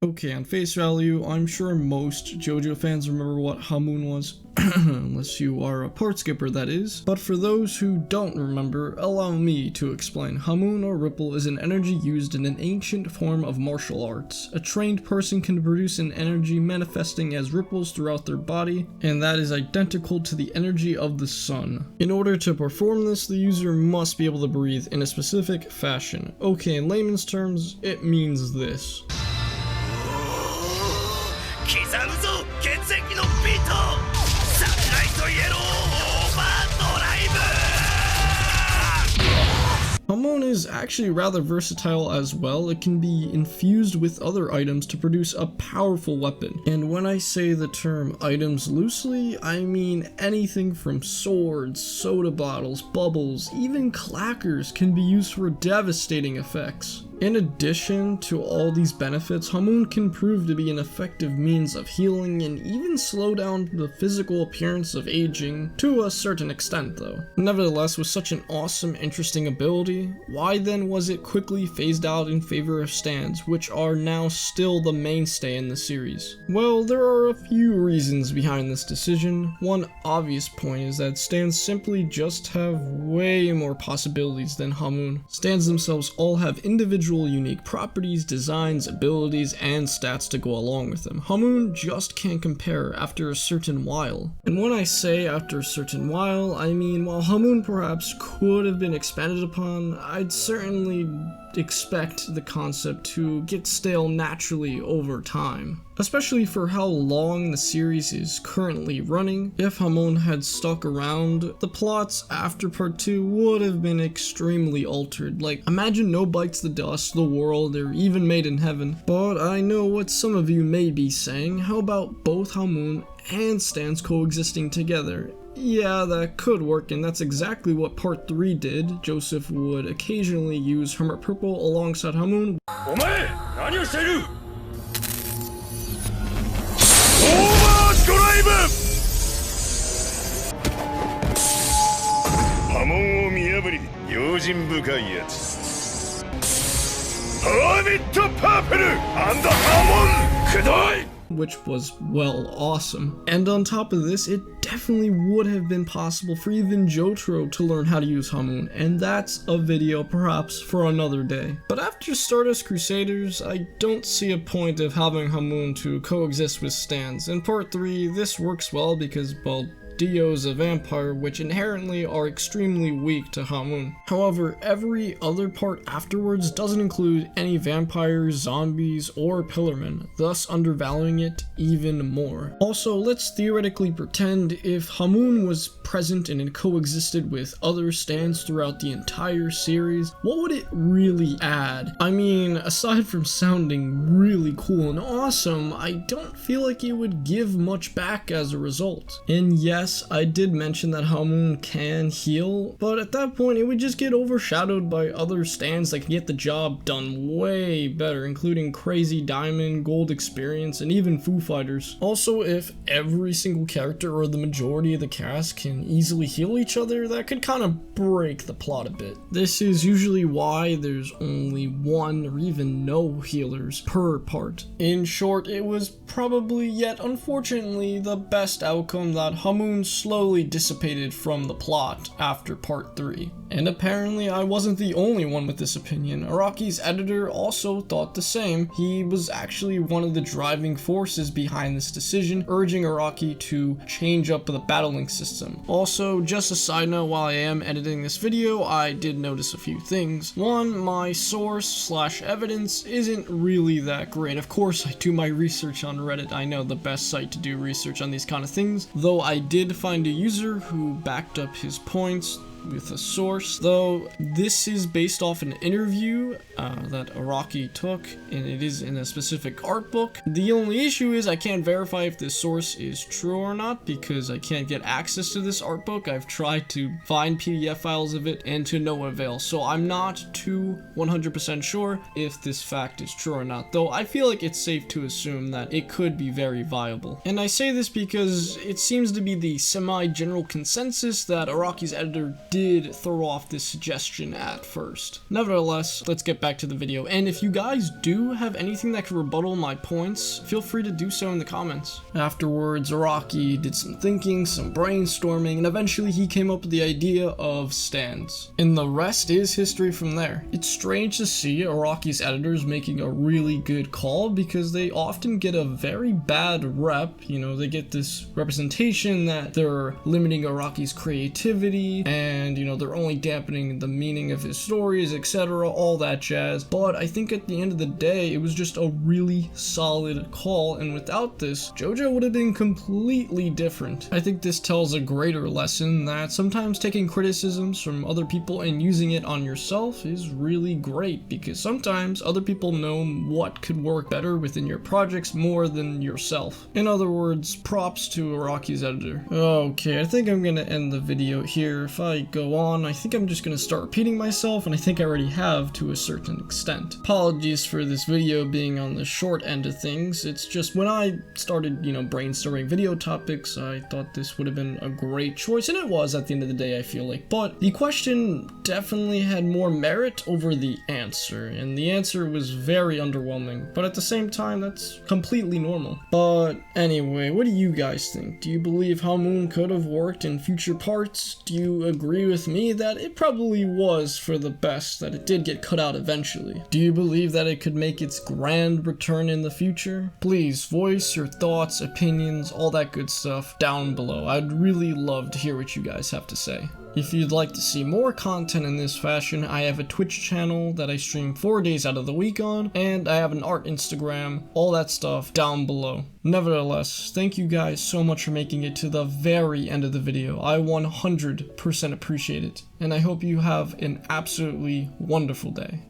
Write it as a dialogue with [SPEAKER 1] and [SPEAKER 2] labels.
[SPEAKER 1] Okay, on face value, I'm sure most JoJo fans remember what Hamon was. Unless you are a part skipper, that is. But for those who don't remember, allow me to explain. Hamon or ripple is an energy used in an ancient form of martial arts. A trained person can produce an energy manifesting as ripples throughout their body, and that is identical to the energy of the sun. In order to perform this, the user must be able to breathe in a specific fashion. Okay, in layman's terms, it means this. Hamon is actually rather versatile as well. It can be infused with other items to produce a powerful weapon. And when I say the term items loosely, I mean anything from swords, soda bottles, bubbles, even clackers can be used for devastating effects. In addition to all these benefits, Hamon can prove to be an effective means of healing and even slow down the physical appearance of aging, to a certain extent though. Nevertheless, with such an awesome, interesting ability, why then was it quickly phased out in favor of stands, which are now still the mainstay in the series? Well, there are a few reasons behind this decision. One obvious point is that stands simply just have way more possibilities than Hamon. Stands themselves all have individual unique properties, designs, abilities, and stats to go along with them. Hamon just can't compare after a certain while. And when I say after a certain while, I mean while Hamon perhaps could have been expanded upon, I'd certainly expect the concept to get stale naturally over time. Especially for how long the series is currently running. If Hamon had stuck around, the plots after part 2 would have been extremely altered. Like, imagine No Bites the Dust, The World, or even Made in Heaven. But I know what some of you may be saying. How about both Hamon and stands coexisting together? Yeah, that could work, and that's exactly what part 3 did. Joseph would occasionally use Hermit Purple alongside Hamon. Which was, well, awesome. And on top of this, it definitely would have been possible for even JoJo to learn how to use Hamon, and that's a video perhaps for another day. But after Stardust Crusaders, I don't see a point of having Hamon to coexist with stands. In part 3, this works well because, well, Dio's a vampire, which inherently are extremely weak to Hamon. However, every other part afterwards doesn't include any vampires, zombies, or pillarmen, thus undervaluing it even more. Also, let's theoretically pretend if Hamon was present and it coexisted with other stands throughout the entire series, what would it really add? I mean, aside from sounding really cool and awesome, I don't feel like it would give much back as a result. And yes, I did mention that Hamon can heal, but at that point it would just get overshadowed by other stands that can get the job done way better, including Crazy Diamond, Gold Experience, and even Foo Fighters. Also, if every single character or the majority of the cast can easily heal each other, that could kind of break the plot a bit. This is usually why there's only one or even no healers per part. In short, it was probably, yet unfortunately, the best outcome that Hamon slowly dissipated from the plot after part 3. And apparently I wasn't the only one with this opinion. Araki's editor also thought the same. He was actually one of the driving forces behind this decision, urging Araki to change up the battling system. Also, just a side note, while I am editing this video, I did notice a few things. One, my source/evidence isn't really that great. Of course, I do my research on Reddit. I know the best site to do research on these kind of things, though I did find a user who backed up his points with a source, though this is based off an interview that Araki took, and it is in a specific art book. The only issue is I can't verify if this source is true or not because I can't get access to this art book. I've tried to find PDF files of it and to no avail, so I'm not too 100% sure if this fact is true or not, though I feel like it's safe to assume that it could be very viable. And I say this because it seems to be the semi-general consensus that Araki's editor did did throw off this suggestion at first. Nevertheless, let's get back to the video, and if you guys do have anything that could rebuttal my points, feel free to do so in the comments. Afterwards, Araki did some thinking, some brainstorming, and eventually he came up with the idea of stands. And the rest is history from there. It's strange to see Araki's editors making a really good call because they often get a very bad rep. You know, they get this representation that they're limiting Araki's creativity and, you know, they're only dampening the meaning of his stories, etc., all that jazz. But I think at the end of the day, it was just a really solid call, and without this, JoJo would have been completely different. I think this tells a greater lesson that sometimes taking criticisms from other people and using it on yourself is really great, because sometimes other people know what could work better within your projects more than yourself. In other words, props to Araki's editor. Okay, I think I'm gonna end the video here. If I go on, I think I'm just gonna start repeating myself, and I think I already have to a certain extent. Apologies for this video being on the short end of things. It's just when I started, you know, brainstorming video topics, I thought this would have been a great choice, and it was at the end of the day, I feel like. But the question definitely had more merit over the answer, and the answer was very underwhelming. But at the same time, that's completely normal. But anyway, what do you guys think? Do you believe Hamon could have worked in future parts? Do you agree with me that it probably was for the best that it did get cut out eventually? Do you believe that it could make its grand return in the future? Please voice your thoughts, opinions, all that good stuff down below. I'd really love to hear what you guys have to say. If you'd like to see more content in this fashion, I have a Twitch channel that I stream 4 days out of the week on, and I have an art Instagram, all that stuff down below. Nevertheless, thank you guys so much for making it to the very end of the video. I 100% appreciate it, and I hope you have an absolutely wonderful day.